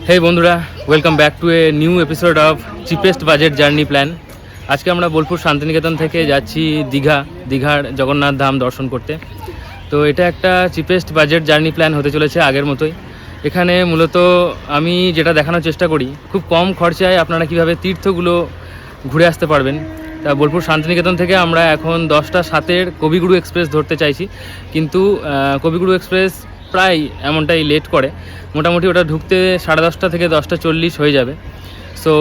হেই বন্ধুরা, welcome back to a new episode of cheapest budget journey plan. আজকে আমরা বোলপুর শান্তিনিকেতন থেকে যাচ্ছি দীঘার জগন্নাথ ধাম দর্শন করতে। তো এটা একটা চিপেস্ট বাজেট জার্নি প্ল্যান হতে চলেছে আগের মতোই। এখানে মূলত আমি যেটা দেখানোর চেষ্টা করি, খুব কম খরচায় আপনারা কীভাবে তীর্থগুলো ঘুরে আসতে পারবেন। তা বোলপুর শান্তিনিকেতন থেকে আমরা এখন 10:07 কবিগুরু এক্সপ্রেস ধরতে চাইছি, কিন্তু কবিগুরু এক্সপ্রেস প্রায় এমনটাই লেট করে। মোটামুটি ওটা ঢুকতে 10:30 থেকে 10:40 হয়ে যাবে। সো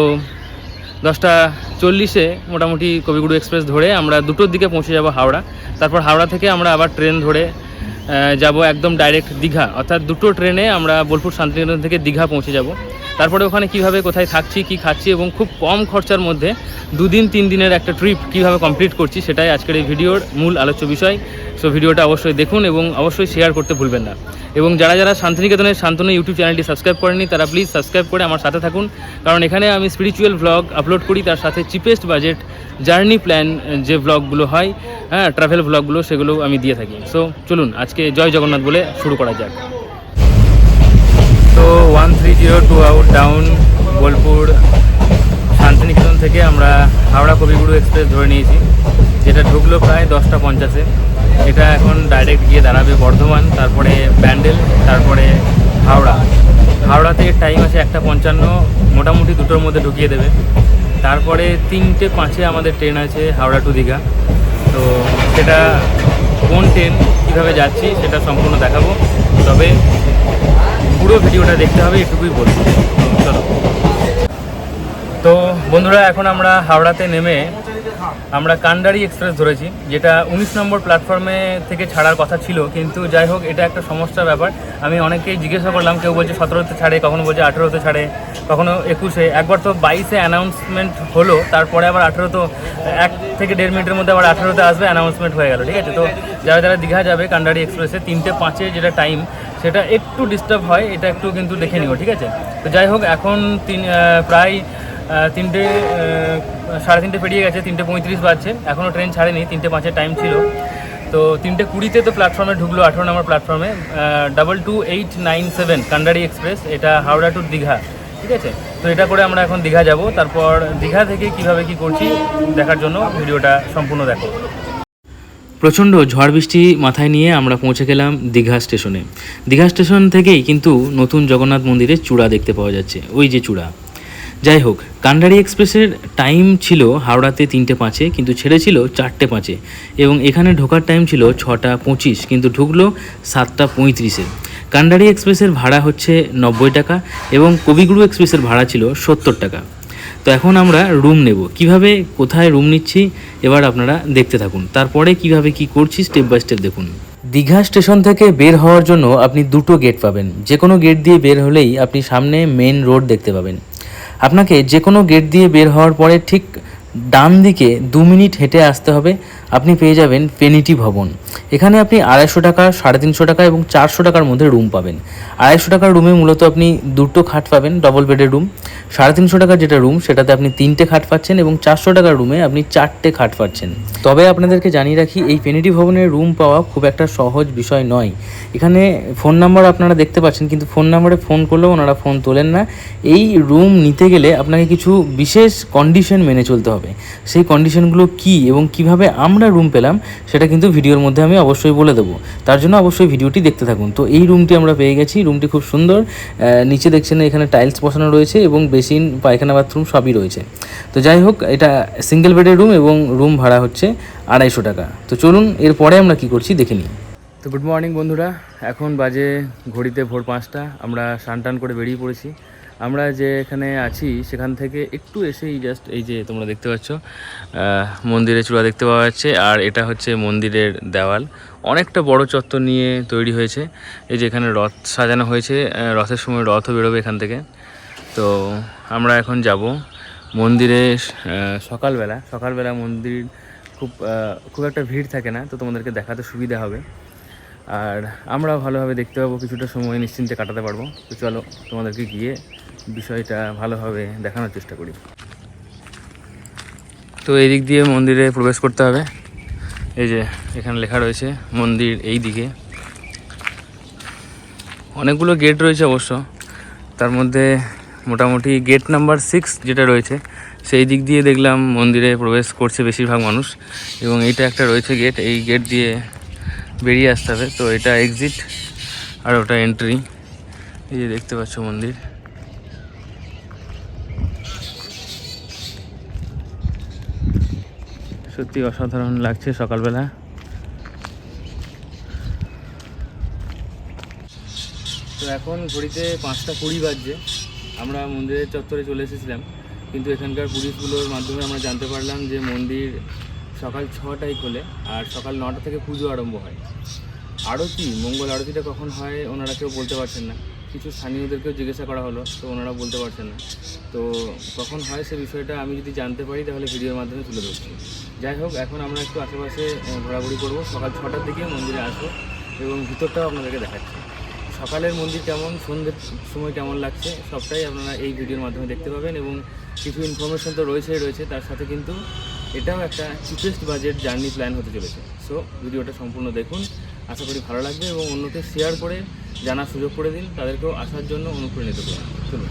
10:40 মোটামুটি কবিগুরু এক্সপ্রেস ধরে আমরা 2টোর দিকে পৌঁছে যাব হাওড়া। তারপর হাওড়া থেকে আমরা আবার ট্রেন ধরে যাব একদম ডাইরেক্ট দীঘা, অর্থাৎ 2টো ট্রেনে আমরা বোলপুর শান্তিনিকেতন থেকে দীঘা পৌঁছে যাব। তারপরে ওখানে কিভাবে কোথায় থাকছি, কি খাচ্ছি এবং খুব কম খরচার মধ্যে 2 দিন 3 দিনের একটা ট্রিপ কিভাবে কমপ্লিট করছি, সেটাই আজকের এই ভিডিওর মূল আলোচ্য বিষয়। সো ভিডিওটা অবশ্যই দেখুন এবং অবশ্যই শেয়ার করতে ভুলবেন না। এবং যারা শান্তিনিকেতনের শান্তনু ইউটিউব চ্যানেলটি সাবস্ক্রাইব করেননি তারা প্লিজ সাবস্ক্রাইব করে আমার সাথে থাকুন, কারণ এখানে আমি স্পিরিচুয়াল ভ্লগ আপলোড করি, তার সাথে চিপেস্ট বাজেট জার্নি প্ল্যান যে ভ্লগগুলো হয়, ট্রাভেল ভ্লগগুলো, সেগুলো আমি দিয়ে থাকি। সো চলুন আজকে জয় জগন্নাথ বলে শুরু করা যাক। তো 1302 আউট ডাউন বোলপুর শান্তিনিকেতন থেকে আমরা হাওড়া কবিগুরু এক্সপ্রেস ধরে নিয়েছি, যেটা ঢুকলো প্রায় 10:50। এটা এখন ডাইরেক্ট গিয়ে দাঁড়াবে বর্ধমান, তারপরে ব্যান্ডেল, তারপরে হাওড়াতে টাইম আছে 1:55, মোটামুটি 2টোর মধ্যে ঢুকিয়ে দেবে। তারপরে 3:05 আমাদের ট্রেন আছে হাওড়া টু দীঘা। তো সেটা কোন ট্রেন, কীভাবে যাচ্ছি সেটা সম্পূর্ণ দেখাবো, তবে পুরো ভিডিওটা দেখতে হবে, এটুকুই বলবো। চলো। তো বন্ধুরা, এখন আমরা হাওড়াতে নেমে আমরা কান্ডারি এক্সপ্রেস ধরেছি, যেটা 19 নম্বর প্ল্যাটফর্মে থেকে ছাড়ার কথা ছিল, কিন্তু যাই হোক এটা একটা সমস্যার ব্যাপার। আমি অনেকেই জিজ্ঞাসা করলাম, কেউ বলছে 17তে ছাড়ে, কখনো বলছে 18তে ছাড়ে, কখনো 21-এ। একবার তো 22-এ অ্যানাউন্সমেন্ট হলো, তারপরে আবার 18, তো 1 থেকে 1.5 মিনিটের মধ্যে আবার 18তে আসবে, অ্যানাউন্সমেন্ট হয়ে গেল। ঠিক আছে, তো যারা দীঘা যাবে কান্ডারি এক্সপ্রেসে 3:05 যেটা টাইম, সেটা একটু ডিস্টার্ব হয়, এটা একটু কিন্তু দেখে নিও। ঠিক আছে, তো যাই হোক এখন প্রায় 3:30 পেরিয়ে গেছে, 3:35 বাজছে, এখনও ট্রেন ছাড়েনি। 3:05 টাইম ছিল, তো 3:20 তো প্ল্যাটফর্মে ঢুকলো, 18 নম্বর প্ল্যাটফর্মে 22897 কান্ডারি এক্সপ্রেস, এটা হাওড়া টু দীঘা। ঠিক আছে, তো এটা করে আমরা এখন দীঘা যাব। তারপর দীঘা থেকে কিভাবে কি করছি দেখার জন্য ভিডিওটা সম্পূর্ণ দেখো। প্রচণ্ড ঝড় বৃষ্টি মাথায় নিয়ে আমরা পৌঁছে গেলাম দীঘা স্টেশনে। দীঘা স্টেশন থেকেই কিন্তু নতুন জগন্নাথ মন্দিরের চূড়া দেখতে পাওয়া যাচ্ছে, ওই যে চূড়া। যাই হোক, কান্ডারি এক্সপ্রেসের টাইম ছিল হাওড়াতে 3:05, কিন্তু ছেড়েছিল 4:05, এবং এখানে ঢোকার টাইম ছিল 6:25, কিন্তু ঢুকলো 7:35। কান্ডারি এক্সপ্রেসের ভাড়া হচ্ছে 90 টাকা এবং কবিগুরু এক্সপ্রেসের ভাড়া ছিল 70 টাকা। তো এখন আমরা রুম নেব, কিভাবে কোথায় রুম নিচ্ছি এবার আপনারা দেখতে থাকুন, তারপরে কিভাবে কি করছি স্টেপ বাই স্টেপ দেখুন। দীঘা স্টেশন থেকে বের হওয়ার জন্য আপনি 2টো গেট পাবেন, যে কোনো গেট দিয়ে বের হলেই আপনি সামনে মেন রোড দেখতে পাবেন। আপনাকে যে কোনো গেট দিয়ে বের হওয়ার পরে ঠিক ডান দিকে 2 মিনিট হেঁটে আসতে হবে, আপনি পেয়ে যাবেন পেনিটি ভবন। এখানে আপনি 250 টাকা, 350 টাকা এবং 400 টাকার মধ্যে রুম পাবেন। 250 টাকার রুমে মূলত আপনি 2টো খাট পাবেন, ডবল বেডের রুম। 350 টাকার যেটা রুম, সেটাতে আপনি 3টে খাট পাচ্ছেন, এবং 400 টাকার রুমে আপনি 4টে খাট পাচ্ছেন। তবে আপনাদেরকে জানিয়ে রাখি, এই পেনিটি ভবনের রুম পাওয়া খুব একটা সহজ বিষয় নয়। এখানে ফোন নাম্বার আপনারা দেখতে পাচ্ছেন, কিন্তু ফোন নাম্বারে ফোন করলেও ওনারা ফোন তোলেন না। এই রুম নিতে গেলে আপনাকে কিছু বিশেষ কন্ডিশন মেনে চলতে হবে। সেই কন্ডিশনগুলো কি এবং কিভাবে আমরা রুম পেলাম সেটা কিন্তু ভিডিওর মধ্যে আমি অবশ্যই বলে দেবো, তার জন্য অবশ্যই ভিডিওটি দেখতে থাকুন। তো এই রুমটি আমরা পেয়ে গেছি, রুমটি খুব সুন্দর। নিচে দেখছেন এখানে টাইলস বসানো রয়েছে এবং বেসিন, পায়খানা, বাথরুম সবই রয়েছে। তো যাই হোক, এটা সিঙ্গেল বেডের রুম এবং রুম ভাড়া হচ্ছে 250 টাকা। তো চলুন এরপরে আমরা কি করছি দেখে নিই। তো গুড মর্নিং বন্ধুরা, এখন বাজে ঘড়িতে ভোর 5টা। আমরা স্নান টান করে বেরিয়ে পড়েছি। আমরা যে এখানে আছি সেখান থেকে একটু এসেই জাস্ট এই যে তোমরা দেখতে পাচ্ছ মন্দিরের চূড়া দেখতে পাওয়া যাচ্ছে, আর এটা হচ্ছে মন্দিরের দেওয়াল। অনেকটা বড় চত্বর নিয়ে তৈরি হয়েছে। এই যে এখানে রথ সাজানো হয়েছে, রথের সময় রথও বেরোবে এখান থেকে। তো আমরা এখন যাব মন্দিরে। সকালবেলা মন্দির খুব একটা ভিড় থাকে না, তো তোমাদেরকে দেখাতে সুবিধা হবে, আর আমরা ভালোভাবে দেখতে পাবো, কিছুটা সময় নিশ্চিন্তে কাটাতে পারবো। তো চলো তোমাদেরকে গিয়ে বিষয়টা ভালোভাবে দেখানোর চেষ্টা করি। তো এই দিক দিয়ে মন্দিরে প্রবেশ করতে হবে। এই যে এখানে লেখা রয়েছে মন্দির এই দিকে, অনেকগুলো গেট রয়েছে অবশ্য, তার মধ্যে মোটামুটি গেট নাম্বার 6 যেটা রয়েছে সেই দিক দিয়ে দেখলাম মন্দিরে প্রবেশ করছে বেশিরভাগ মানুষ, এবং এইটা একটা রয়েছে গেট, এই গেট দিয়ে বেরিয়ে আসতে হবে। তো এটা এক্সিট আর ওটা এন্ট্রি। এই যে দেখতে পাচ্ছ মন্দির, সত্যি অসাধারণ লাগছে সকালবেলা। তো এখন ঘড়িতে 5:20 বাজছে। আমরা মন্দিরের চত্বরে চলে এসেছিলাম, কিন্তু এখানকার পুলিশগুলোর মাধ্যমে আমরা জানতে পারলাম যে মন্দির সকাল 6টায় খোলে আর সকাল 9টা থেকে পুজো আরম্ভ হয়। আরতি, মঙ্গল আরতিটা কখন হয় ওনারা কেউ বলতে পারছেন না। কিছু স্থানীয়দেরকেও জিজ্ঞাসা করা হলো, তো ওনারা বলতে পারছেন না। তো কখন হয় সে বিষয়টা আমি যদি জানতে পারি তাহলে ভিডিওর মাধ্যমে তুলে ধরছি। যাই হোক, এখন আমরা একটু আশেপাশে ঘোরাঘুরি করবো। সকাল 6টার দিকে মন্দিরে আসবো এবং ভিতরটাও আপনাদেরকে দেখাচ্ছি। সকালের মন্দির কেমন, সন্ধ্যের সময় কেমন লাগছে সবটাই আপনারা এই ভিডিওর মাধ্যমে দেখতে পাবেন। এবং কিছু ইনফরমেশন তো রয়েছে, তার সাথে কিন্তু এটাও একটা চিপেস্ট বাজেট জার্নি প্ল্যান হতে চলেছে। সো ভিডিওটা সম্পূর্ণ দেখুন, আশা করি ভালো লাগবে এবং অন্যকে শেয়ার করে জানার সুযোগ করে দিন, তাদেরকেও আসার জন্য অনুপ্রাণিত করুন। চলুন।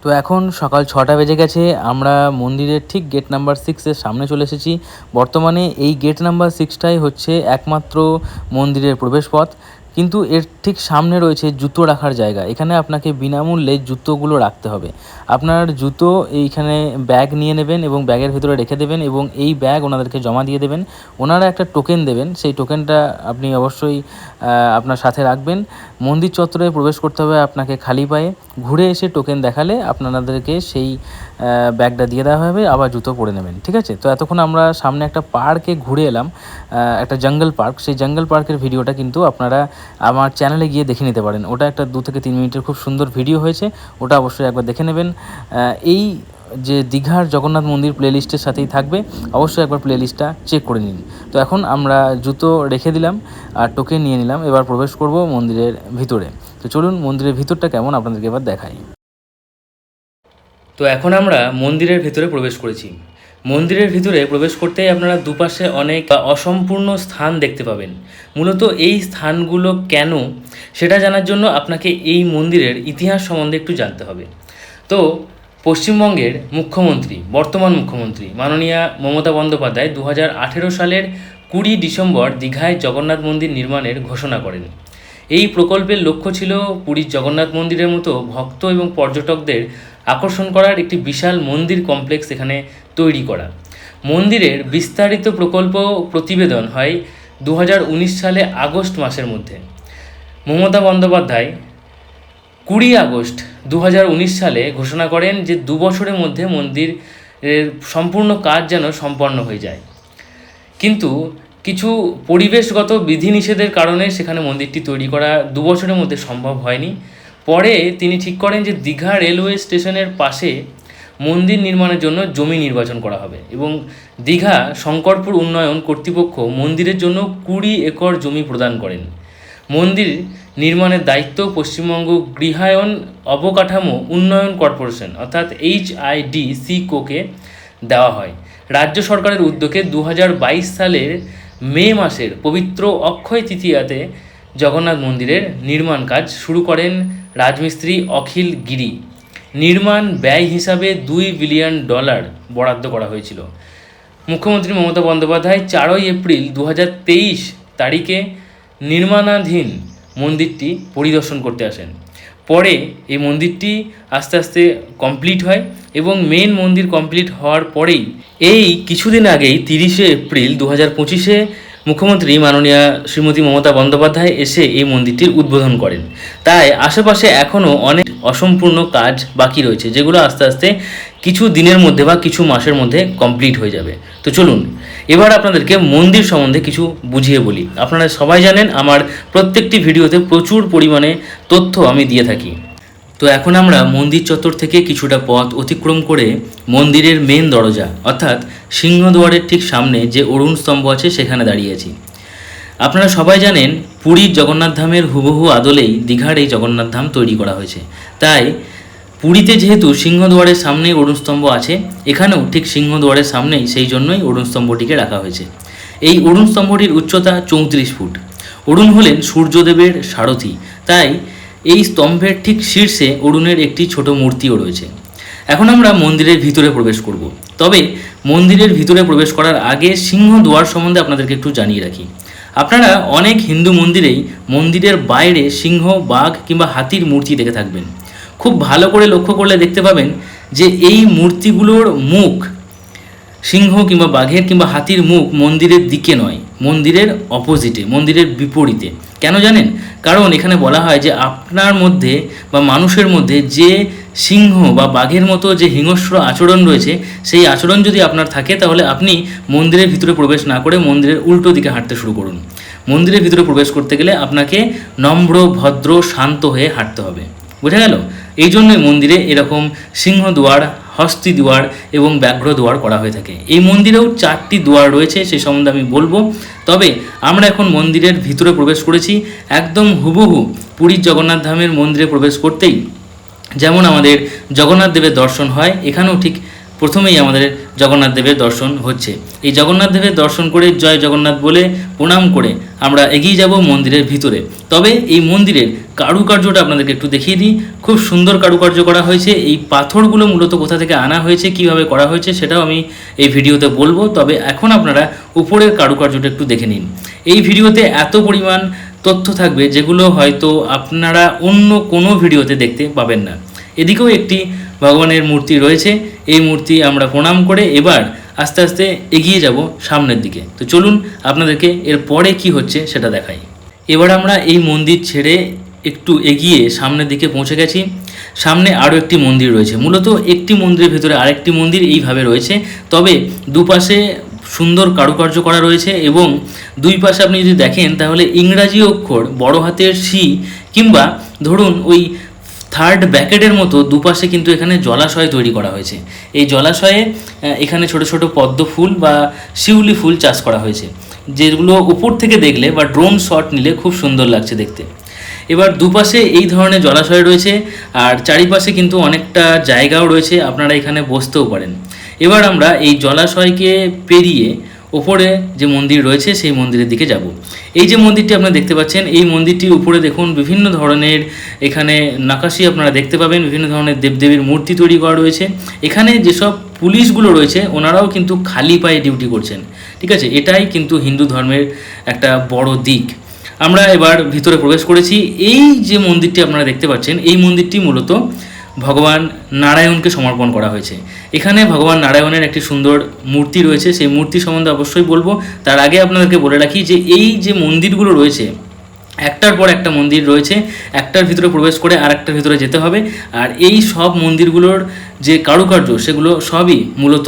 তো এখন সকাল 6টা বেজে গেছে, আমরা মন্দিরের ঠিক গেট নাম্বার 6-এর সামনে চলে এসেছি। বর্তমানে এই গেট নাম্বার 6টাই হচ্ছে একমাত্র মন্দিরের প্রবেশপথ, কিন্তু এর ঠিক সামনে রয়েছে জুতো রাখার জায়গা। এখানে আপনাকে বিনামূল্যে জুতোগুলো রাখতে হবে। আপনার জুতো এইখানে ব্যাগ নিয়ে নেবেন এবং ব্যাগের ভিতরে রেখে দেবেন এবং এই ব্যাগ ওনাদেরকে জমা দিয়ে দেবেন। ওনারা একটা টোকেন দেবেন, সেই টোকেনটা আপনি অবশ্যই আপনার সাথে রাখবেন। মন্দির চত্বরে প্রবেশ করতে হবে আপনাকে খালি পায়ে। ঘুরে এসে টোকেন দেখালে আপনাদেরকে সেই ব্যাগটা দিয়ে দেওয়া হবে, আবার জুতো পরে নেবেন, ঠিক আছে? তো এতক্ষণ আমরা সামনে একটা পার্কে ঘুরে এলাম, একটা জঙ্গল পার্ক। সেই জঙ্গল পার্কের ভিডিওটা কিন্তু আপনারা আমার চ্যানেলে গিয়ে দেখে নিতে পারেন। ওটা একটা 2 থেকে 3 মিনিটের খুব সুন্দর ভিডিও হয়েছে, ওটা অবশ্যই একবার দেখে নেবেন। এই যে দীঘার জগন্নাথ মন্দির প্লেলিস্টের সাথেই থাকবে, অবশ্যই একবার প্লেলিস্টটা চেক করে নিন। তো এখন আমরা জুতো রেখে দিলাম আর টোকেন নিয়ে নিলাম, এবার প্রবেশ করব মন্দিরের ভিতরে। তো চলুন মন্দিরের ভিতরটা কেমন আপনাদেরকে এবার দেখাই। তো এখন আমরা মন্দিরের ভিতরে প্রবেশ করেছি। মন্দিরের ভিতরে প্রবেশ করতেই আপনারা দুপাশে অনেক অসম্পূর্ণ স্থান দেখতে পাবেন। মূলত এই স্থানগুলো কেন সেটা জানার জন্য আপনাকে এই মন্দিরের ইতিহাস সম্বন্ধে একটু জানতে হবে। তো পশ্চিমবঙ্গের মুখ্যমন্ত্রী, বর্তমান মুখ্যমন্ত্রী মাননীয়া মমতা বন্দ্যোপাধ্যায় 2018 সালের 20 ডিসেম্বর দীঘায় জগন্নাথ মন্দির নির্মাণের ঘোষণা করেন। এই প্রকল্পের লক্ষ্য ছিল পুরীর জগন্নাথ মন্দিরের মতো ভক্ত এবং পর্যটকদের আকর্ষণ করার একটি বিশাল মন্দির কমপ্লেক্স এখানে তৈরি করা। মন্দিরের বিস্তারিত প্রকল্প প্রতিবেদন হয় 2019 সালে আগস্ট মাসের মধ্যে। মমতা বন্দ্যোপাধ্যায় 20 আগস্ট 2019 সালে ঘোষণা করেন যে 2 বছরের মধ্যে মন্দিরের সম্পূর্ণ কাজ যেন সম্পন্ন হয়ে যায়, কিন্তু কিছু পরিবেশগত বিধিনিষেধের কারণে সেখানে মন্দিরটি তৈরি করা 2 বছরের মধ্যে সম্ভব হয়নি। পরে তিনি ঠিক করেন যে দীঘা রেলওয়ে স্টেশনের পাশে মন্দির নির্মাণের জন্য জমি নির্বাচন করা হবে এবং দীঘা শঙ্করপুর উন্নয়ন কর্তৃপক্ষ মন্দিরের জন্য 20 একর জমি প্রদান করেন। মন্দির নির্মাণের দায়িত্ব পশ্চিমবঙ্গ গৃহায়ন অবকাঠামো উন্নয়ন কর্পোরেশন অর্থাৎ HIDCCO-কে দেওয়া হয়। রাজ্য সরকারের উদ্যোগে 2022 সালের মে মাসের পবিত্র অক্ষয় তৃতীয়াতে জগন্নাথ মন্দিরের নির্মাণ কাজ শুরু করেন রাজমিস্ত্রি অখিল গিরি। নির্মাণ ব্যয় হিসাবে $2 বিলিয়ন বরাদ্দ করা হয়েছিল। মুখ্যমন্ত্রী মমতা বন্দ্যোপাধ্যায় 4 এপ্রিল 2023 তারিখে নির্মাণাধীন মন্দিরটি পরিদর্শন করতে আসেন। পরে এই মন্দিরটি আস্তে আস্তে কমপ্লিট হয় এবং মেন মন্দির কমপ্লিট হওয়ার পরেই এই কিছুদিন আগেই 30 এপ্রিল 2025 মুখ্যমন্ত্রী মাননীয়া শ্রীমতী মমতা বন্দ্যোপাধ্যায় এসে এই মন্দিরটির উদ্বোধন করেন। তাই আশেপাশে এখনও অনেক অসম্পূর্ণ কাজ বাকি রয়েছে, যেগুলো আস্তে আস্তে কিছু দিনের মধ্যে বা কিছু মাসের মধ্যে কমপ্লিট হয়ে যাবে। তো চলুন এবার আপনাদেরকে মন্দির সম্বন্ধে কিছু বুঝিয়ে বলি। আপনারা সবাই জানেন আমার প্রত্যেকটি ভিডিওতে প্রচুর পরিমাণে তথ্য আমি দিয়ে থাকি। তো এখন আমরা মন্দির চত্বর থেকে কিছুটা পথ অতিক্রম করে মন্দিরের মেন দরজা অর্থাৎ সিংহদুয়ারের ঠিক সামনে যে অরুণ স্তম্ভ আছে সেখানে দাঁড়িয়েছি। আপনারা সবাই জানেন পুরীর জগন্নাথ ধামের হুবহু আদলেই দীঘার এই জগন্নাথ ধাম তৈরি করা হয়েছে। তাই পুরীতে যেহেতু সিংহদুয়ারের সামনেই অরুণ স্তম্ভ আছে, এখানেও ঠিক সিংহদুয়ারের সামনেই সেই জন্যই অরুণ স্তম্ভটিকে রাখা হয়েছে। এই অরুণ স্তম্ভটির উচ্চতা 34 ফুট। অরুণ হলেন সূর্যদেবের সারথি, তাই এই স্তম্ভের ঠিক শীর্ষে অরুণের একটি ছোট মূর্তিও রয়েছে। এখন আমরা মন্দিরের ভিতরে প্রবেশ করব। তবে মন্দিরের ভিতরে প্রবেশ করার আগে সিংহ দুয়ার সম্বন্ধে আপনাদেরকে একটু জানিয়ে রাখি। আপনারা অনেক হিন্দু মন্দিরেই মন্দিরের বাইরে সিংহ, বাঘ কিংবা হাতির মূর্তি দেখে থাকবেন। খুব ভালো করে লক্ষ্য করলে দেখতে পাবেন যে এই মূর্তিগুলোর মুখ সিংহ কিংবা বাঘের কিংবা হাতির মুখ মন্দিরের দিকে নয়, মন্দিরের অপোজিটে, মন্দিরের বিপরীতে। কেন জানেন? কারণ এখানে বলা হয় যে আপনার মধ্যে বা মানুষের মধ্যে যে সিংহ বা বাঘের মতো যে হিংস্র আচরণ রয়েছে, সেই আচরণ যদি আপনার থাকে তাহলে আপনি মন্দিরের ভিতরে প্রবেশ না করে মন্দিরের উল্টো দিকে হাঁটতে শুরু করুন। মন্দিরের ভিতরে প্রবেশ করতে গেলে আপনাকে নম্র, ভদ্র, শান্ত হয়ে হাঁটতে হবে। বোঝা গেল? এই জন্যই মন্দিরে এরকম সিংহ দুয়ার, হস্তি দুয়ার এবং ব্যাঘ্র দুয়ার করা হয়ে থাকে। এই মন্দিরেও 4টি দুয়ার রয়েছে, সে সম্বন্ধে আমি বলবো। তবে আমরা এখন মন্দিরের ভিতরে প্রবেশ করেছি। একদম হুবহু পুরীর জগন্নাথ ধামের মন্দিরে প্রবেশ করতেই যেমন আমাদের জগন্নাথ দেবের দর্শন হয়, এখানেও ঠিক প্রথমেই আমাদের জগন্নাথ দেবের দর্শন হচ্ছে। এই জগন্নাথ দেবের দর্শন করে জয় জগন্নাথ বলে প্রণাম করে আমরা এগিয়ে যাব মন্দিরের ভিতরে। তবে এই মন্দিরের কারুকার্যটা আপনাদেরকে একটু দেখিয়ে দিই। খুব সুন্দর কারুকার্য করা হয়েছে। এই পাথরগুলো মূলত কোথা থেকে আনা হয়েছে, কিভাবে করা হয়েছে সেটাও আমি এই ভিডিওতে বলবো। তবে এখন আপনারা উপরের কারুকার্যটা একটু দেখে নিন। এই ভিডিওতে এত পরিমাণ তথ্য থাকবে যেগুলো হয়তো আপনারা অন্য কোনো ভিডিওতে দেখতে পাবেন না। এদিকেও একটি ভগবানের মূর্তি রয়েছে। এই মূর্তি আমরা প্রণাম করে এবার আস্তে আস্তে এগিয়ে যাব সামনের দিকে। তো চলুন আপনাদেরকে এর পরে কি হচ্ছে সেটা দেখাই। এবার আমরা এই মন্দির ছেড়ে একটু এগিয়ে সামনের দিকে পৌঁছে গেছি। সামনে আরও একটি মন্দির রয়েছে। মূলত একটি মন্দিরের ভিতরে আরেকটি মন্দির এইভাবে রয়েছে। তবে দুপাশে সুন্দর কারুকার্য করা রয়েছে এবং দুই পাশে আপনি যদি দেখেন তাহলে ইংরাজি অক্ষর বড় হাতের সি কিংবা ধরুন ওই থার্ড ব্যাকেটের মতো দুপাশে কিন্তু এখানে জলাশয় তৈরি করা হয়েছে। এই জলাশয়ে এখানে ছোট ছোট পদ্ম ফুল বা শিউলি ফুল চাষ করা হয়েছে, যেগুলো উপর থেকে দেখলে বা ড্রোন শট নিলে খুব সুন্দর লাগছে দেখতে। এবার দুপাশে এই ধরনের জলাশয় রয়েছে আর চারিপাশে কিন্তু অনেকটা জায়গাও রয়েছে, আপনারা এখানে বসতেও পারেন। এবার আমরা এই জলাশয়কে পেরিয়ে ওপরে যে মন্দির রয়েছে সেই মন্দিরের দিকে যাব। এই যে মন্দিরটি আপনারা দেখতে পাচ্ছেন, এই মন্দিরটির উপরে দেখুন বিভিন্ন ধরনের এখানে নাকাশি আপনারা দেখতে পাবেন, বিভিন্ন ধরনের দেবদেবীর মূর্তি তৈরি করা রয়েছে। এখানে যেসব পুলিশগুলো রয়েছে ওনারাও কিন্তু খালি পায়ে ডিউটি করছেন। ঠিক আছে, এটাই কিন্তু হিন্দু ধর্মের একটা বড় দিক। আমরা এবার ভিতরে প্রবেশ করেছি। এই যে মন্দিরটি আপনারা দেখতে পাচ্ছেন, এই মন্দিরটি মূলত ভগবান নারায়ণকে সমর্পণ করা হয়েছে। এখানে ভগবান নারায়ণের একটি সুন্দর মূর্তি রয়েছে, সেই মূর্তি সম্বন্ধে অবশ্যই বলবো। তার আগে আপনাদেরকে বলে রাখি যে এই যে মন্দিরগুলো রয়েছে, একটার পর একটা মন্দির রয়েছে, একটার ভিতরে প্রবেশ করে আর একটার ভিতরে যেতে হবে। আর এই সব মন্দিরগুলোর যে কারুকার্য সেগুলো সবই মূলত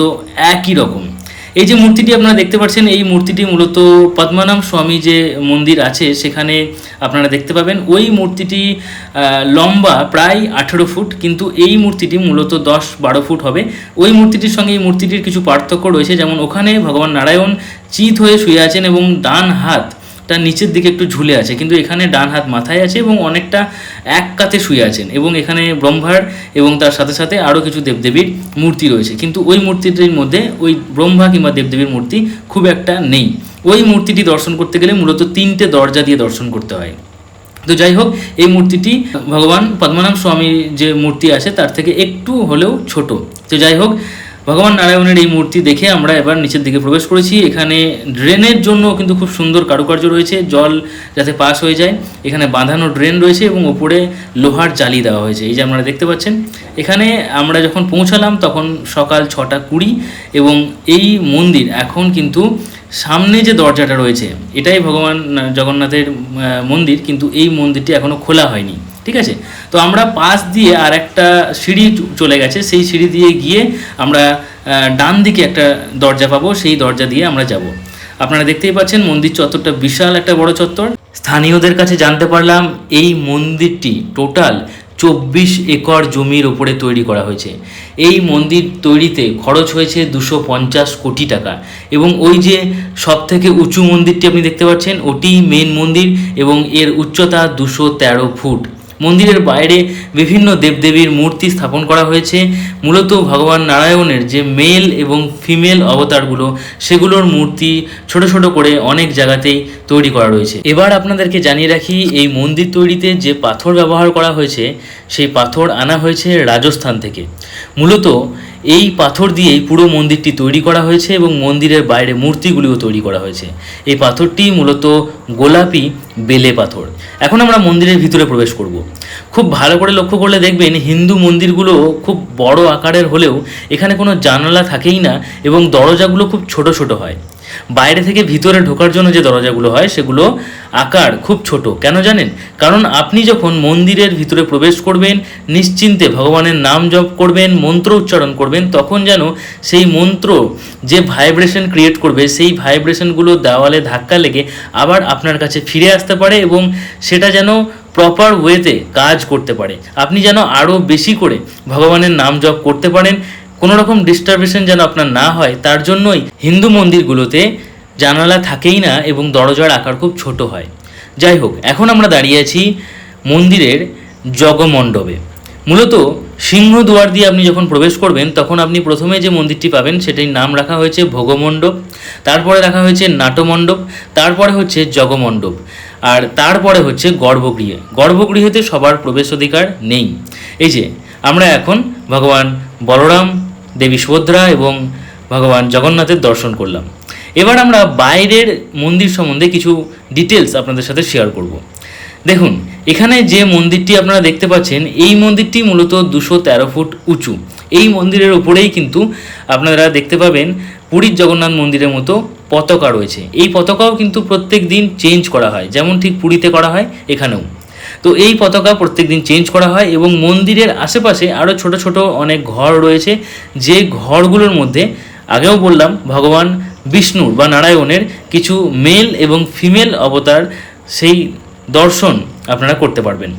একই রকম। এই যে মূর্তিটি আপনারা দেখতে পাচ্ছেন, এই মূর্তিটি মূলত পদ্মনাভ স্বামী যে মন্দির আছে সেখানে আপনারা দেখতে পাবেন। ওই মূর্তিটি লম্বা প্রায় 18 ফুট, কিন্তু এই মূর্তিটি মূলত 10-12 ফুট হবে। ওই মূর্তিটির সঙ্গে এই মূর্তিটির কিছু পার্থক্য রয়েছে, যেমন ওখানে ভগবান নারায়ণ চিত হয়ে শুয়ে আছেন এবং ডান হাত তার নিচের দিকে একটু ঝুলে আছে, কিন্তু এখানে ডান হাত মাথায় আছে এবং অনেকটা এক কাতে শুয়ে আছেন। এবং এখানে ব্রহ্মার এবং তার সাথে সাথে আরও কিছু দেবদেবীর মূর্তি রয়েছে, কিন্তু ওই মূর্তিটির মধ্যে ওই ব্রহ্মা কিংবা দেবদেবীর মূর্তি খুব একটা নেই। ওই মূর্তিটি দর্শন করতে গেলে মূলত 3টে দরজা দিয়ে দর্শন করতে হয়। তো যাই হোক, এই মূর্তিটি ভগবান পদ্মনাভ স্বামীর যে মূর্তি আছে তার থেকে একটু হলেও ছোট। তো যাই হোক, ভগবান নারায়ণের এই মূর্তি দেখে আমরা এবার নিচের দিকে প্রবেশ করেছি। এখানে ড্রেনের জন্য কিন্তু খুব সুন্দর কারুকার্য রয়েছে, জল যাতে পাস হয়ে যায়। এখানে বাঁধানো ড্রেন রয়েছে এবং উপরে লোহার জালি দেওয়া হয়েছে, এই যে আপনারা দেখতে পাচ্ছেন। এখানে আমরা যখন পৌঁছালাম তখন সকাল 6:20 এবং এই মন্দির এখন কিন্তু সামনে যে দরজাটা রয়েছে এটাই ভগবান জগন্নাথের মন্দির, কিন্তু এই মন্দিরটি এখনও খোলা হয়নি। ঠিক আছে, তো আমরা পাশ দিয়ে আর একটা সিঁড়ি চলে গেছে, সেই সিঁড়ি দিয়ে গিয়ে আমরা ডান দিকে একটা দরজা পাবো, সেই দরজা দিয়ে আমরা যাব। আপনারা দেখতেই পাচ্ছেন মন্দির চত্বরটা বিশাল একটা বড় চত্বর। স্থানীয়দের কাছে জানতে পারলাম এই মন্দিরটি টোটাল 24 একর জমির ওপরে তৈরি করা হয়েছে। এই মন্দির তৈরিতে খরচ হয়েছে 250 কোটি টাকা এবং ওই যে সব থেকে উঁচু মন্দিরটি আপনি দেখতে পাচ্ছেন ওটি মেন মন্দির এবং এর উচ্চতা 213 ফুট। মন্দিরের বাইরে বিভিন্ন দেবদেবীর মূর্তি স্থাপন করা হয়েছে। মূলত ভগবান নারায়ণের যে মেল এবং ফিমেল অবতারগুলো সেগুলোর মূর্তি ছোট ছোট করে অনেক জায়গাতেই তৈরি করা রয়েছে। এবার আপনাদেরকে জানিয়ে রাখি, এই মন্দির তৈরিতে যে পাথর ব্যবহার করা হয়েছে সেই পাথর আনা হয়েছে রাজস্থান থেকে। মূলত এই পাথর দিয়েই পুরো মন্দিরটি তৈরি করা হয়েছে এবং মন্দিরের বাইরে মূর্তিগুলিও তৈরি করা হয়েছে। এই পাথরটি মূলত গোলাপি বেলে পাথর। এখন আমরা মন্দিরের ভিতরে প্রবেশ করব। খুব ভালো করে লক্ষ্য করলে দেখবেন হিন্দু মন্দিরগুলো খুব বড় আকারের হলেও এখানে কোনো জানালা থাকেই না এবং দরজাগুলো খুব ছোট ছোট হয়। বাইরে থেকে ভিতরে ঢোকার জন্য যে দরজাগুলো হয় সেগুলো আকার খুব ছোট। কেন জানেন? কারণ আপনি যখন মন্দিরের ভিতরে প্রবেশ করবেন, নিশ্চিন্তে ভগবানের নাম জপ করবেন, মন্ত্র উচ্চারণ করবেন, তখন যেন সেই মন্ত্র যে ভাইব্রেশন ক্রিয়েট করবে সেই ভাইব্রেশনগুলো দেওয়ালে ধাক্কা লেগে আবার আপনার কাছে ফিরে আসতে পারে এবং সেটা যেন প্রপার ওয়েতে কাজ করতে পারে। আপনি যেন আরও বেশি করে ভগবানের নাম জপ করতে পারেন, কোনো রকম ডিস্টারবেশন যেন আপনার না হয়, তার জন্যই হিন্দু মন্দিরগুলোতে জানালা থাকেই না এবং দরজার আকার খুব ছোট হয়। যাই হোক, এখন আমরা দাঁড়িয়ে আছি মন্দিরের জগমণ্ডপে। মূলত সিংহদুয়ার দিয়ে আপনি যখন প্রবেশ করবেন তখন আপনি প্রথমে যে মন্দিরটি পাবেন সেটির নাম রাখা হয়েছে ভোগমণ্ডপ, তারপরে রাখা হয়েছে নাটমণ্ডপ, তারপরে হচ্ছে জগমণ্ডপ, আর তারপরে হচ্ছে গর্ভগৃহে। গর্ভগৃহেতে সবার প্রবেশ অধিকার নেই। এই যে আমরা এখন ভগবান বলরাম, দেবী সুভদ্রা এবং ভগবান জগন্নাথের দর্শন করলাম। এবার আমরা বাইরের মন্দির সম্বন্ধে কিছু ডিটেলস আপনাদের সাথে শেয়ার করব। দেখুন, এখানে যে মন্দিরটি আপনারা দেখতে পাচ্ছেন এই মন্দিরটি মূলত 213 ফুট উঁচু। এই মন্দিরের উপরেই কিন্তু আপনারা দেখতে পাবেন পুরীর জগন্নাথ মন্দিরের মতো পতাকা রয়েছে। এই পতাকাও কিন্তু প্রত্যেক দিন চেঞ্জ করা হয়, যেমন ঠিক পুরীতে করা হয় এখানেও। তো এই পতাকা প্রত্যেক দিন চেঞ্জ করা হয় এবং মন্দিরের আশেপাশে আরও ছোট ছোট অনেক ঘর রয়েছে, যে ঘরগুলোর মধ্যে আগেও বললাম ভগবান বিষ্ণুর বা নারায়ণের কিছু মেল এবং ফিমেল অবতার সেই দর্শন আপনারা করতে পারবেন।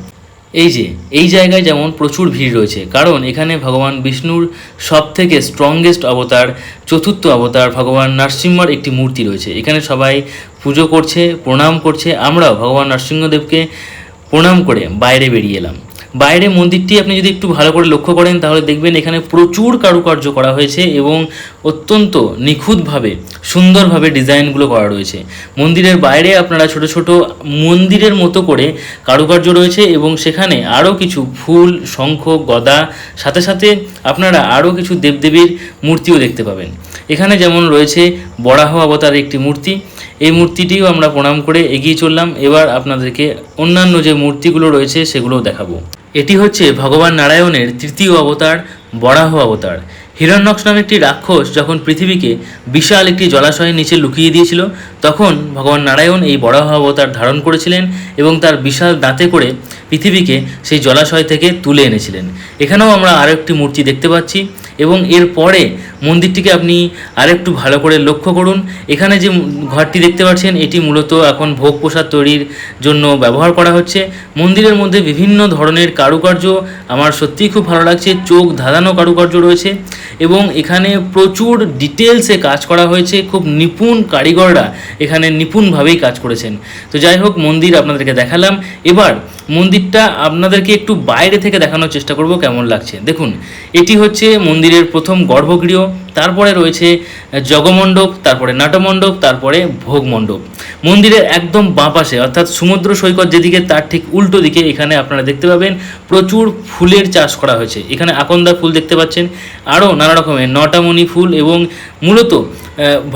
এই যে এই জায়গায় যেমন প্রচুর ভিড় রয়েছে, কারণ এখানে ভগবান বিষ্ণুর সব থেকে স্ট্রংগেস্ট অবতার, চতুর্থ অবতার ভগবান নরসিংহর একটি মূর্তি রয়েছে। এখানে সবাই পুজো করছে, প্রণাম করছে। আমরাও ভগবান নরসিংহদেবকে প্রণাম করে বাইরে বেরিয়ে এলাম। বাইরে মন্দিরটি আপনি যদি একটু ভালো করে লক্ষ্য করেন তাহলে দেখবেন এখানে প্রচুর কারুকার্য করা হয়েছে এবং অত্যন্ত নিখুঁতভাবে সুন্দরভাবে ডিজাইনগুলো করা রয়েছে। মন্দিরের বাইরে আপনারা ছোট ছোট মন্দিরের মতো করে কারুকার্য রয়েছে এবং সেখানে আরও কিছু ফুল, শঙ্খ, গদা, সাথে সাথে আপনারা আরও কিছু দেবদেবীর মূর্তিও দেখতে পাবেন। এখানে যেমন রয়েছে বরাহ অবতারের একটি মূর্তি, এই মূর্তিটিও আমরা প্রণাম করে এগিয়ে চললাম। এবার আপনাদেরকে অন্যান্য যে মূর্তিগুলো রয়েছে সেগুলোও দেখাবো। এটি হচ্ছে ভগবান নারায়ণের তৃতীয় অবতার বরাহ অবতার। হিরণ্যক্ষ নামে একটি রাক্ষস যখন পৃথিবীকে বিশাল একটি জলাশয়ের নিচে লুকিয়ে দিয়েছিল, তখন ভগবান নারায়ণ এই বরাহ অবতার ধারণ করেছিলেন এবং তার বিশাল দাঁতে করে পৃথিবীকে সেই জলাশয় থেকে তুলে এনেছিলেন। এখানেও আমরা আরও একটি মূর্তি দেখতে পাচ্ছি এবং এরপরে মন্দিরটিকে আপনি আরেকটু ভালো করে লক্ষ্য করুন। এখানে যে ঘরটি দেখতে পাচ্ছেন এটি মূলত এখন ভোগ প্রসাদ তৈরির জন্য ব্যবহার করা হচ্ছে। মন্দিরের মধ্যে বিভিন্ন ধরনের কারুকার্য আমার সত্যিই খুব ভালো লাগছে, চোখ ধাঁধানো কারুকার্য রয়েছে এবং এখানে প্রচুর ডিটেলসে কাজ করা হয়েছে। খুব নিপুণ কারিগররা এখানে নিপুণভাবেই কাজ করেছেন। তো যাই হোক, মন্দির আপনাদেরকে দেখালাম। এবার মন্দিরটা আপনাদেরকে একটু বাইরে থেকে দেখানোর চেষ্টা করব কেমন লাগছে। দেখুন, এটি হচ্ছে মন্দিরের প্রথম গর্ভগৃহ, তারপরে রয়েছে জগমণ্ডপ, তারপরে নাটমণ্ডপ, তারপরে ভোগমণ্ডপ। মন্দিরের একদম বাঁ পাশে অর্থাৎ সমুদ্র সৈকত যেদিকে তার ঠিক উল্টো দিকে এখানে আপনারা দেখতে পাবেন প্রচুর ফুলের চাষ করা হয়েছে। এখানে আকন্দা ফুল দেখতে পাচ্ছেন, আরও নানা রকমের নটামণি ফুল এবং মূলত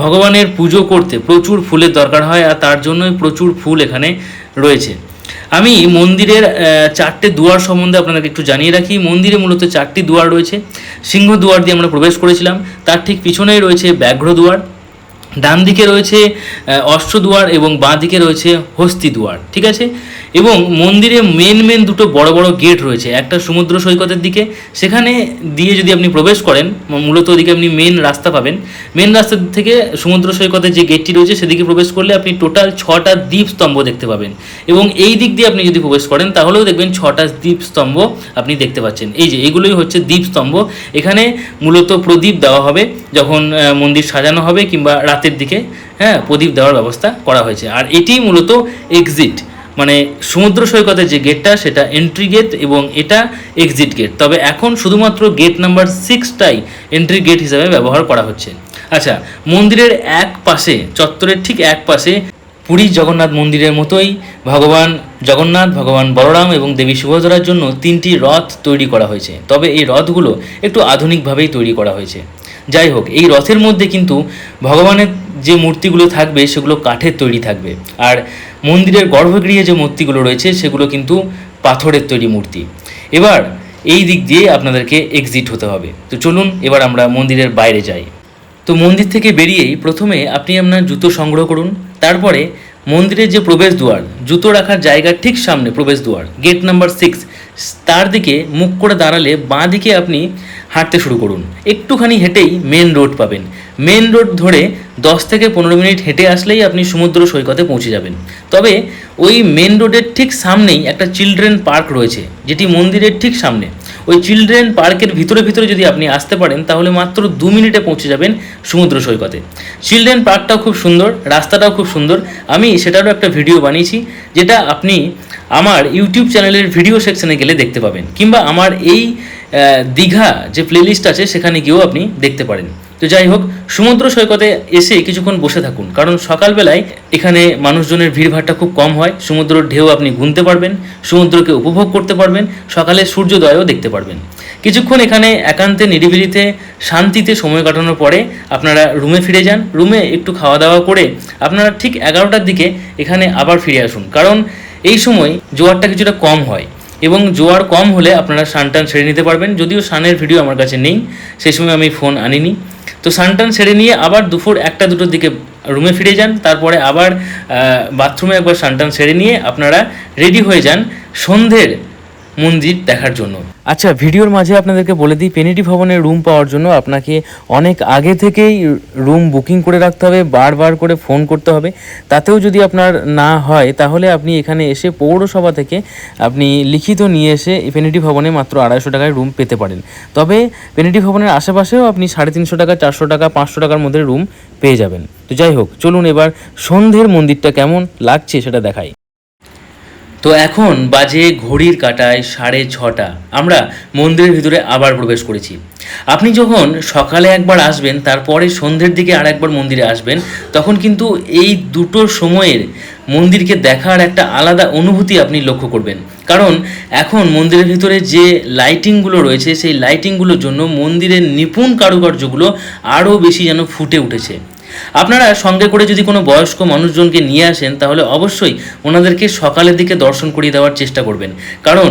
ভগবানের পুজো করতে প্রচুর ফুলের দরকার হয় আর তার জন্যই প্রচুর ফুল এখানে রয়েছে। আমি মন্দিরের 4টে দুয়ার সম্বন্ধে আপনাদেরকে একটু জানিয়ে রাখি। মন্দিরে মূলত 4টি দুয়ার রয়েছে। সিংহ দুয়ার দিয়ে আমরা প্রবেশ করেছিলাম, তার ঠিক পিছনেই রয়েছে ব্যাঘ্র দুয়ার, ডান দিকে রয়েছে অশ্ব দুয়ার এবং বাঁ দিকে রয়েছে হস্তি দুয়ার। ঠিক আছে, এবং মন্দিরে মেন দুটো বড় বড় গেট রয়েছে। একটা সমুদ্র সৈকতের দিকে, সেখানে দিয়ে যদি আপনি প্রবেশ করেন মূলত ওদিকে আপনি মেন রাস্তা পাবেন। মেন রাস্তা থেকে সমুদ্র সৈকতের যে গেটটি রয়েছে সেদিকে প্রবেশ করলে আপনি টোটাল 6টা দ্বীপস্তম্ভ দেখতে পাবেন এবং এই দিক দিয়ে আপনি যদি প্রবেশ করেন তাহলেও দেখবেন 6টা দ্বীপস্তম্ভ আপনি দেখতে পাচ্ছেন। এই যে এগুলোই হচ্ছে দ্বীপস্তম্ভ। এখানে মূলত প্রদীপ দেওয়া হবে যখন মন্দির সাজানো হবে কিংবা রাতের দিকে প্রদীপ দেওয়ার ব্যবস্থা করা হয়েছে। আর এটি মূলত এক্সিট, মানে সমুদ্র সৈকতের যে গেটটা সেটা এন্ট্রি গেট এবং এটা এক্সিট গেট, তবে এখন শুধুমাত্র গেট নাম্বার 6টাই এন্ট্রি গেট হিসাবে ব্যবহার করা হচ্ছে। আচ্ছা, মন্দিরের এক পাশে, চত্বরের ঠিক এক পাশে পুরী জগন্নাথ মন্দিরের মতোই ভগবান জগন্নাথ, ভগবান বলরাম এবং দেবী সুভদ্রার জন্য 3টি রথ তৈরি করা হয়েছে, তবে এই রথগুলো একটু আধুনিকভাবেই তৈরি করা হয়েছে। যাই হোক, এই রথের মধ্যে কিন্তু ভগবানের যে মূর্তিগুলো থাকবে সেগুলো কাঠের তৈরি থাকবে, আর মন্দিরের গর্ভগৃহে যে মূর্তিগুলো রয়েছে সেগুলো কিন্তু পাথরের তৈরি মূর্তি। এবার এই দিক দিয়ে আপনাদেরকে এক্সিট হতে হবে। তো চলুন এবার আমরা মন্দিরের বাইরে যাই। তো মন্দির থেকে বেরিয়েই প্রথমে আপনি আপনার জুতো সংগ্রহ করুন, তারপরে মন্দিরের যে প্রবেশদ্বার, জুতো রাখার জায়গার ঠিক সামনে প্রবেশদ্বার গেট নাম্বার 6, তার দিকে মুখ করে দাঁড়ালে বাঁ দিকে আপনি হাঁটতে শুরু করুন। একটুখানি হেঁটেই মেন রোড পাবেন। মেন রোড ধরে 10 থেকে 15 মিনিট হেঁটে আসলেই আপনি সমুদ্র সৈকতে পৌঁছে যাবেন। তবে ওই মেন রোডের ঠিক সামনেই একটা চিলড্রেন পার্ক রয়েছে, যেটি মন্দিরের ঠিক সামনে। ওই চিলড্রেন পার্কের ভিতরে যদি আপনি আসতে পারেন তাহলে মাত্র 2 মিনিটে পৌঁছে যাবেন সমুদ্র সৈকতে। চিলড্রেন পার্কটাও খুব সুন্দর, রাস্তাটাও খুব সুন্দর। আমি সেটারও একটা ভিডিও বানিয়েছি, যেটা আপনি আমার ইউটিউব চ্যানেলের ভিডিও সেকশনে গেলে দেখতে পাবেন, কিংবা আমার এই দীঘা যে প্লেলিস্ট আছে সেখানে গিয়েও আপনি দেখতে পারেন। তো যাই হোক, সমুদ্র সৈকতে এসে কিছুক্ষণ বসে থাকুন, কারণ সকালবেলায় এখানে মানুষজনের ভিড়ভাড়টা খুব কম হয়। সমুদ্রের ঢেউ আপনি গুনতে পারবেন, সমুদ্রকে উপভোগ করতে পারবেন, সকালে সূর্যোদয়ও দেখতে পারবেন। কিছুক্ষণ এখানে একান্তে নিরিবিলিতে শান্তিতে সময় কাটানোর পরে আপনারা রুমে ফিরে যান। রুমে একটু খাওয়া দাওয়া করে আপনারা ঠিক 11টার দিকে এখানে আবার ফিরে আসুন, কারণ এই সময় জোয়ারটা কিছুটা কম হয়, এবং জোয়ার কম হলে আপনারা স্নান সেরে নিতে পারবেন। যদিও স্নানের ভিডিও আমার কাছে নেই, সেই সময় আমি ফোন আনিনি। তো স্নান সেরে নিয়ে আবার দুপুর 1টা-2টোর দিকে রুমে ফিরে যান, তারপরে আবার বাথরুমে একবার স্নান সেরে নিয়ে আপনারা রেডি হয়ে যান সন্ধ্যের মন্দির দেখার জন্য। আচ্ছা, ভিডিওর মাঝে আপনাদেরকে বলে দিই, পেনিটি ভবনের রুম পাওয়ার জন্য আপনাকে অনেক আগে থেকেই রুম বুকিং করে রাখতে হবে, বারবার করে ফোন করতে হবে। তাতেও যদি আপনার না হয় তাহলে আপনি এখানে এসে পৌরসভা থেকে আপনি লিখিত নিয়ে এসে পেনিটি ভবনে মাত্র 250 টাকায় রুম পেতে পারেন। তবে পেনিটি ভবনের আশেপাশেও আপনি 350 টাকা, 400 টাকা, 500 টাকার মধ্যে রুম পেয়ে যাবেন। তো যাই হোক, চলুন এবার সন্ধ্যের মন্দিরটা কেমন লাগছে সেটা দেখাই। তো এখন বাজে ঘড়ির কাঁটায় 6:30। আমরা মন্দিরের ভিতরে আবার প্রবেশ করেছি। আপনি যখন সকালে একবার আসবেন, তারপরে সন্ধ্যের দিকে আর একবার মন্দিরে আসবেন, তখন কিন্তু এই দুটো সময়ের মন্দিরকে দেখার একটা আলাদা অনুভূতি আপনি লক্ষ্য করবেন। কারণ এখন মন্দিরের ভিতরে যে লাইটিংগুলো রয়েছে, সেই লাইটিংগুলোর জন্য মন্দিরের নিপুণ কারুকার্যগুলো আরও বেশি যেন ফুটে উঠেছে। আপনারা সঙ্গে করে যদি কোনো বয়স্ক মানুষজনকে নিয়ে আসেন তাহলে অবশ্যই ওনাদেরকে সকালের দিকে দর্শন করিয়ে দেওয়ার চেষ্টা করবেন, কারণ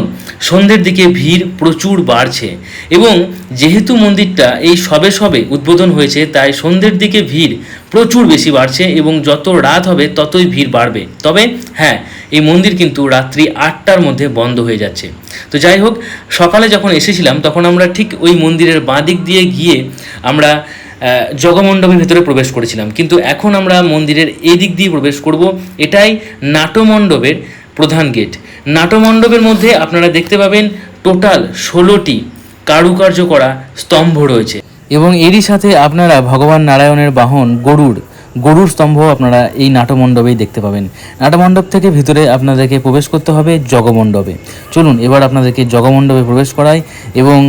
সন্ধ্যের দিকে ভিড় প্রচুর বাড়ছে। এবং যেহেতু মন্দিরটা এই সবে উদ্বোধন হয়েছে, তাই সন্ধ্যের দিকে ভিড় প্রচুর বেশি বাড়ছে, এবং যত রাত হবে ততই ভিড় বাড়বে। তবে হ্যাঁ, এই মন্দির কিন্তু রাত্রি 8টার মধ্যে বন্ধ হয়ে যাচ্ছে। তো যাই হোক, সকালে যখন এসেছিলাম তখন আমরা ঠিক ওই মন্দিরের বাঁ দিক দিয়ে গিয়ে আমরা জগমণ্ডপের ভিতরে প্রবেশ করেছিলাম, কিন্তু এখন আমরা মন্দিরের এই দিক দিয়ে প্রবেশ করব। এটাই নাটমণ্ডপের প্রধান গেট। নাটমণ্ডপের মধ্যে আপনারা দেখতে পাবেন টোটাল 16টি কারুকার্য করা স্তম্ভ রয়েছে, এবং এরই সাথে আপনারা ভগবান নারায়ণের বাহন গরুর স্তম্ভ আপনারা এই নাটমণ্ডপেই দেখতে পাবেন। নাটমণ্ডপ থেকে ভিতরে আপনাদেরকে প্রবেশ করতে হবে জগমণ্ডপে। চলুন এবার আপনাদেরকে জগমণ্ডপে প্রবেশ করাই এবং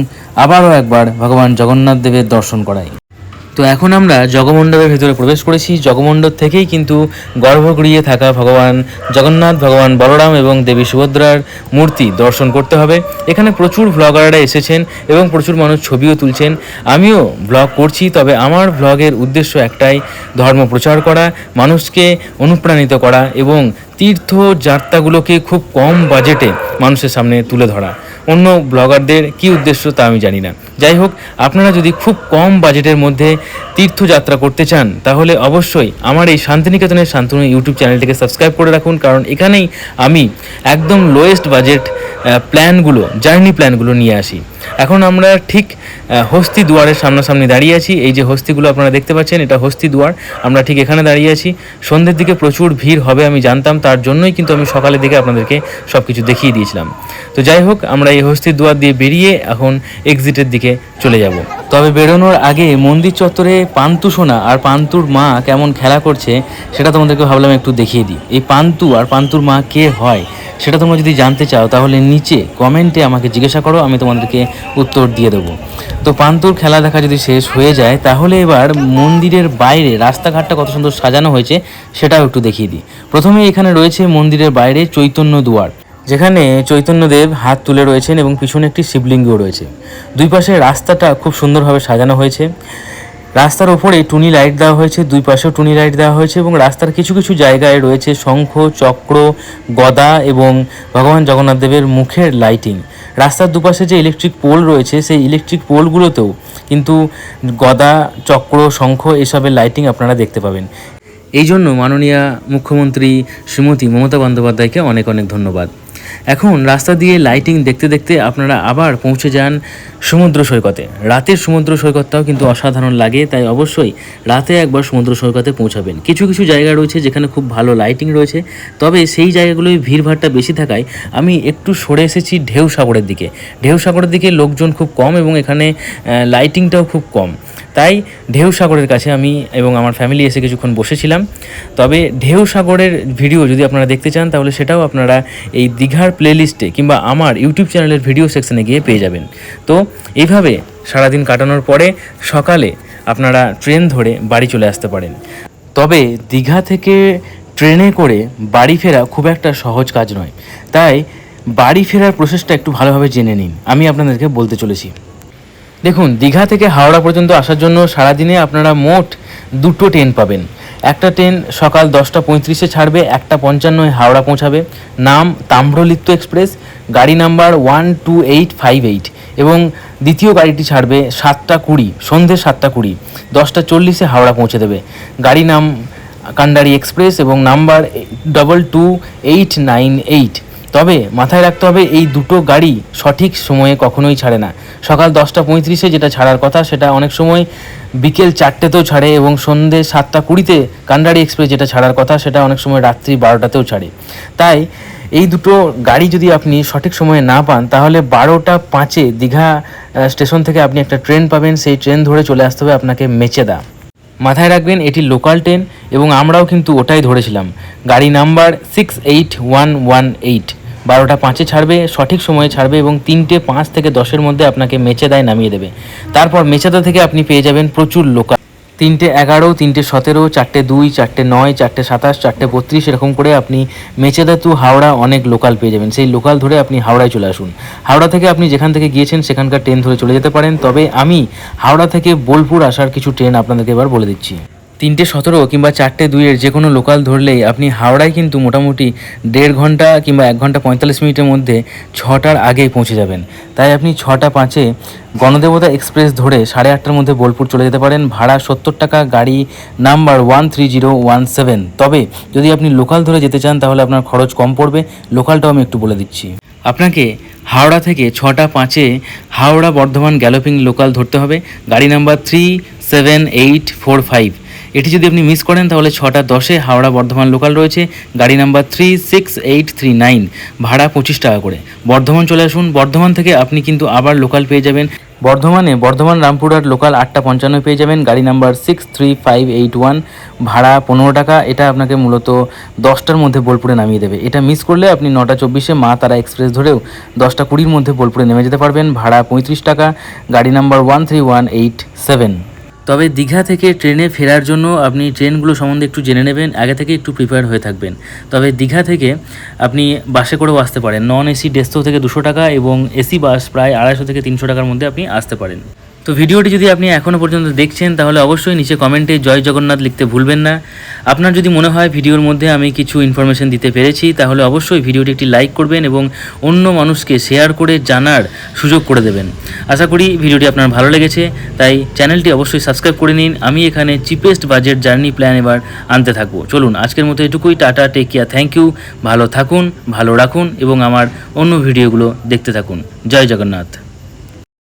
আবারও একবার ভগবান জগন্নাথ দেবের দর্শন করাই। তো এখন আমরা জগমণ্ডপের ভিতরে প্রবেশ করেছি। জগমণ্ডপ থেকেই কিন্তু গর্ভগৃহে থাকা ভগবান জগন্নাথ, ভগবান বলরাম এবং দেবী সুভদ্রার মূর্তি দর্শন করতে হবে। এখানে প্রচুর ভ্লগাররা এসেছেন এবং প্রচুর মানুষ ছবিও তুলছেন। আমিও ভ্লগ করছি, তবে আমার ভ্লগের উদ্দেশ্য একটাই, ধর্ম প্রচার করা, মানুষকে অনুপ্রাণিত করা এবং তীর্থযাত্রাগুলোকে খুব কম বাজেটে মানুষের সামনে তুলে ধরা। অন্য ব্লগারদের কী উদ্দেশ্য তা আমি জানি না। যাই হোক, আপনারা যদি খুব কম বাজেটের মধ্যে তীর্থযাত্রা করতে চান তাহলে অবশ্যই আমার এই শান্তিনিকেতনের শান্তনু ইউটিউব চ্যানেলটিকে সাবস্ক্রাইব করে রাখুন, কারণ এখানেই আমি একদম লোয়েস্ট বাজেট জার্নি প্ল্যানগুলো নিয়ে আসি। এখন আমরা ঠিক হস্তি দুয়ারের সামনাসামনি দাঁড়িয়ে আছি। এই যে হস্তিগুলো আপনারা দেখতে পাচ্ছেন, এটা হস্তি দুয়ার। আমরা ঠিক এখানে দাঁড়িয়ে আছি। সন্ধ্যের দিকে প্রচুর ভিড় হবে আমি জানতাম, তার জন্যই কিন্তু আমি সকালের দিকে আপনাদেরকে সব কিছু দেখিয়ে দিয়েছিলাম। তো যাই হোক, আমরা এই হস্তি দুয়ার দিয়ে বেরিয়ে এখন এক্সিটের দিকে দিকে চলে যাব। তবে বেরোনোর আগে মন্দির চত্বরে পান্তু সোনা আর পান্তুর মা কেমন খেলা করছে সেটা তোমাদেরকে ভাবলাম একটু দেখিয়ে দিই। এই পান্তু আর পান্তুর মা কে হয় সেটা তোমরা যদি জানতে চাও তাহলে নিচে কমেন্টে আমাকে জিজ্ঞাসা করো, আমি তোমাদেরকে উত্তর দিয়ে দেবো। তো পান্তুর খেলা দেখা যদি শেষ হয়ে যায় তাহলে এবার মন্দিরের বাইরে রাস্তাঘাটটা কত সুন্দর সাজানো হয়েছে সেটাও একটু দেখিয়ে দিই। প্রথমে এখানে রয়েছে মন্দিরের বাইরে চৈতন্য দুয়ার, যেখানে চৈতন্যদেব হাত তুলে রয়েছেন এবং পিছনে একটি শিবলিঙ্গও রয়েছে। দুই পাশে রাস্তাটা খুব সুন্দরভাবে সাজানো হয়েছে। রাস্তার ওপরে টুনি লাইট দেওয়া হয়েছে, দুই পাশেও টুনি লাইট দেওয়া হয়েছে এবং রাস্তার কিছু কিছু জায়গায় রয়েছে শঙ্খ, চক্র, গদা এবং ভগবান জগন্নাথ দেবের মুখের লাইটিং। রাস্তার দুপাশে যে ইলেকট্রিক পোল রয়েছে সেই ইলেকট্রিক পোলগুলোতেও কিন্তু গদা, চক্র, শঙ্খ এসবের লাইটিং আপনারা দেখতে পাবেন। এই জন্য মাননীয় মুখ্যমন্ত্রী শ্রীমতী মমতা বন্দ্যোপাধ্যায়কে অনেক অনেক ধন্যবাদ। এখন রাস্তা দিয়ে লাইটিং দেখতে দেখতে আপনারা আবার পৌঁছে যান সমুদ্র সৈকতে। রাতের সমুদ্র সৈকতটাও কিন্তু অসাধারণ লাগে, তাই অবশ্যই রাতে একবার সমুদ্র সৈকতে পৌঁছাবেন। কিছু কিছু জায়গা রয়েছে যেখানে খুব ভালো লাইটিং রয়েছে, তবে সেই জায়গাগুলোয় ভিড়ভাড়টা বেশি থাকায় আমি একটু সরে এসেছি ঢেউ সাগরের দিকে। ঢেউ সাগরের দিকে লোকজন খুব কম এবং এখানে লাইটিংটাও খুব কম, তাই ঢেউ সাগরের কাছে আমি এবং আমার ফ্যামিলি এসে কিছুক্ষণ বসেছিলাম। তবে ঢেউ সাগরের ভিডিও যদি আপনারা দেখতে চান তাহলে সেটাও আপনারা এই দীঘার প্লেলিস্টে কিংবা আমার ইউটিউব চ্যানেলের ভিডিও সেকশনে গিয়ে পেয়ে যাবেন। তো এইভাবে সারাদিন কাটানোর পরে সকালে আপনারা ট্রেন ধরে বাড়ি চলে আসতে পারেন। তবে দীঘা থেকে ট্রেনে করে বাড়ি ফেরা খুব একটা সহজ কাজ নয়, তাই বাড়ি ফেরার প্রসেসটা একটু ভালোভাবে জেনে নিন, আমি আপনাদেরকে বলতে চলেছি। দেখুন, দীঘা থেকে হাওড়া পর্যন্ত আসার জন্য সারাদিনে আপনারা মোট 2টো ট্রেন পাবেন। একটা ট্রেন সকাল 10:35 ছাড়বে, 1:55 হাওড়া পৌঁছাবে। নাম তাম্রলিপ্ত এক্সপ্রেস, গাড়ি নাম্বার 12858 এবং দ্বিতীয় গাড়িটি ছাড়বে 7:20 সন্ধ্যে 7:20, 10:40 হাওড়া পৌঁছে দেবে। গাড়ি নাম কান্ডারি এক্সপ্রেস এবং নাম্বার 22898। তবে মাথায় রাখতে হবে এই দুটো গাড়ি সঠিক সময়ে কখনোই ছাড়ে না। সকাল 10:35 যেটা ছাড়ার কথা সেটা অনেক সময় বিকেল 4টেতেও ছাড়ে এবং সন্ধ্যে 7:20 কান্ডারি এক্সপ্রেস যেটা ছাড়ার কথা সেটা অনেক সময় রাত্রি 12টাতেও ছাড়ে। তাই এই দুটো গাড়ি যদি আপনি সঠিক সময়ে না পান তাহলে 12:05 দীঘা স্টেশন থেকে আপনি একটা ট্রেন পাবেন, সেই ট্রেন ধরে চলে আসতে হবে আপনাকে মেচেদা। মাথায় রাখবেন এটি লোকাল ট্রেন এবং আমরাও কিন্তু ওটাই ধরেছিলাম। গাড়ি নাম্বার 68118, 12:05 ছাড়বে, সঠিক সময়ে ছাড়বে এবং 3:05 থেকে 10-এর মধ্যে আপনাকে মেচেদায় নামিয়ে দেবে। তারপর মেচেদা থেকে আপনি পেয়ে যাবেন প্রচুর লোকাল 3:11, 3:17, 4:02, 4:09, 4:27, 4:32 এরকম করে আপনি মেচেদা টু হাওড়া অনেক লোকাল পেয়ে যাবেন। সেই লোকাল ধরে আপনি হাওড়ায় চলে আসুন। হাওড়া থেকে আপনি যেখান থেকে গিয়েছেন সেখানকার ট্রেন ধরে চলে যেতে পারেন। তবে আমি হাওড়া থেকে বোলপুর আসার কিছু ট্রেন আপনাদেরকে এবার বলে দিচ্ছি। 3:17 কিংবা 4:02 যে কোনো লোকাল ধরলেই আপনি হাওড়ায় কিন্তু মোটামুটি 1.5 ঘন্টা কিংবা 1 ঘন্টা 45 মিনিটের মধ্যে 6টার আগেই পৌঁছে যাবেন। তাই আপনি 6:05 গণদেবতা এক্সপ্রেস ধরে 8:30টার মধ্যে বোলপুর চলে যেতে পারেন। ভাড়া 70 টাকা, গাড়ি নাম্বার 13017। তবে যদি আপনি লোকাল ধরে যেতে চান তাহলে আপনার খরচ কম পড়বে। লোকালটাও আমি একটু বলে দিচ্ছি। আপনাকে হাওড়া থেকে 6:05 হাওড়া বর্ধমান গ্যালোপিং লোকাল ধরতে হবে। গাড়ি নাম্বার 37845। এটি যদি আপনি মিস করেন তাহলে 6:10 হাওড়া বর্ধমান লোকাল রয়েছে, গাড়ি নাম্বার 36839, ভাড়া 25 টাকা করে। বর্ধমান চলে আসুন। বর্ধমান থেকে আপনি কিন্তু আবার লোকাল পেয়ে যাবেন। বর্ধমান রামপুরহাট লোকাল 8:55 পেয়ে যাবেন, গাড়ি নাম্বার 63581, ভাড়া 15 টাকা। এটা আপনাকে মূলত 10টার মধ্যে বোলপুরে নামিয়ে দেবে। এটা মিস করলে আপনি 9:24 মা তারা এক্সপ্রেস ধরেও 10:20 মধ্যে বোলপুরে নেমে যেতে পারবেন। ভাড়া 35 টাকা, গাড়ি নাম্বার 13187। তবে দীঘা থেকে ট্রেনে ফেরার জন্য আপনি ট্রেনগুলো সম্বন্ধে একটু জেনে নেবেন, আগে থেকে একটু প্রিপেয়ার হয়ে থাকবেন। তবে দীঘা থেকে আপনি বাসে করেও আসতে পারেন। নন এসি 150 থেকে 200 টাকা এবং এসি বাস প্রায় 250 থেকে 300 টাকার মধ্যে আপনি আসতে পারেন। তো ভিডিওটি যদি আপনি এখনও পর্যন্ত দেখছেন তাহলে অবশ্যই নিচে কমেন্টে জয় জগন্নাথ লিখতে ভুলবেন না। আপনার যদি মনে হয় ভিডিওর মধ্যে আমি কিছু ইনফরমেশন দিতে পেরেছি তাহলে অবশ্যই ভিডিওটি একটি লাইক করবেন এবং অন্য মানুষকে শেয়ার করে জানার সুযোগ করে দেবেন। আশা করি ভিডিওটি আপনার ভালো লেগেছে, তাই চ্যানেলটি অবশ্যই সাবস্ক্রাইব করে নিন। আমি এখানে চিপেস্ট বাজেট জার্নি প্ল্যান এবার আনতে থাকবো। চলুন আজকের মতো এটুকুই। Ta-ta, take care, thank you. ভালো থাকুন, ভালো রাখুন এবং আমার অন্য ভিডিওগুলো দেখতে থাকুন। জয় জগন্নাথ।